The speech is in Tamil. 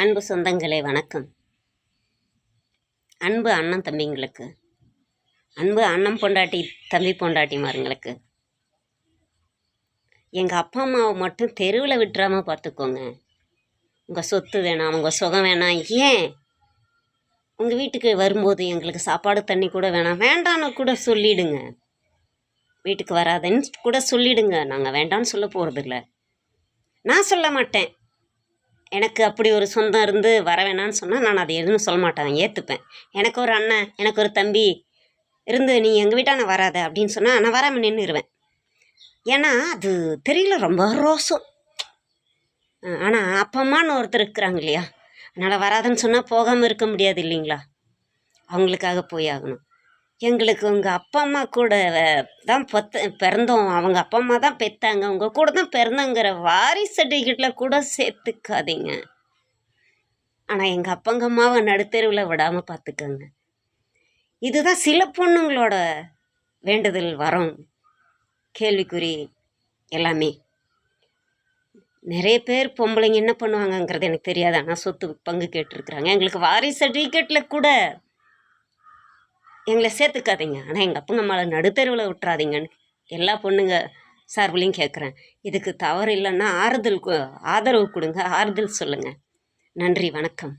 அன்பு சொந்தங்களே வணக்கம். அன்பு அண்ணன் தம்பிங்களுக்கு, அன்பு அண்ணன் பொண்டாட்டி தம்பி பொண்டாட்டிமாருங்களுக்கு, எங்கள் அப்பா அம்மாவை மட்டும் தெருவில் விட்டுறாமல் பார்த்துக்கோங்க. உங்கள் சொத்து வேணாம், உங்கள் சுகம் வேணாம், ஏன் உங்கள் வீட்டுக்கு வரும்போது எங்களுக்கு சாப்பாடு தண்ணி கூட வேணாம், வேண்டான்னு கூட சொல்லிவிடுங்க. வீட்டுக்கு வராதுன்னு கூட சொல்லிவிடுங்க. நாங்கள் வேண்டான்னு சொல்ல போகிறதில்ல. நான் சொல்ல மாட்டேன். எனக்கு அப்படி ஒரு சொந்தம் இருந்து வர வேணான்னு சொன்னால் நான் அதை எதுவும் சொல்ல மாட்டேன், ஏற்றுப்பேன். எனக்கு ஒரு அண்ணன், எனக்கு ஒரு தம்பி இருந்து நீ எங்கள் வீட்டான வராத அப்படின்னு சொன்னால் நான் வராமல் நின்றுடுவேன். ஏன்னா அது தெரியல, ரொம்ப ரோசம். ஆனால் அப்பா அம்மான்னு ஒருத்தர் இருக்கிறாங்க இல்லையா, அதனால் வராதுன்னு சொன்னால் போகாமல் இருக்க முடியாது இல்லைங்களா, அவங்களுக்காக போய் ஆகணும். எங்களுக்கு உங்கள் அப்பா அம்மா கூட தான் பிறந்தோம், அவங்க அப்பா அம்மா தான் பெற்றாங்க, உங்கள் கூட தான் பிறந்தங்கிற வாரிசு சர்டிஃபிகேட்டில் கூட சேர்த்துக்காதீங்க. ஆனால் எங்கள் அப்பங்க அம்மாவை நடுத்தெருவில் விடாமல் பார்த்துக்கோங்க. இதுதான் சில பொண்ணுங்களோட வேண்டுதல், வரம், கேள்விக்குறி எல்லாமே. நிறைய பேர் பொம்பளைங்க என்ன பண்ணுவாங்கங்கிறது எனக்கு தெரியாது. ஆனால் சொத்து பங்கு கேட்டுருக்குறாங்க. எங்களுக்கு வாரிசு சர்டிஃபிகேட்டில் கூட எங்களை சேர்த்துக்காதீங்க. ஆனால் எங்கள் அப்பங்க அம்மாவை நடுத்தெருவில் விட்டுறாதீங்கன்னு எல்லா பொண்ணுங்க சார்பிலையும் கேட்குறேன். இதுக்கு தவறு இல்லைன்னா ஆதரவு கொடுங்க, ஆறுதல் சொல்லுங்கள். நன்றி, வணக்கம்.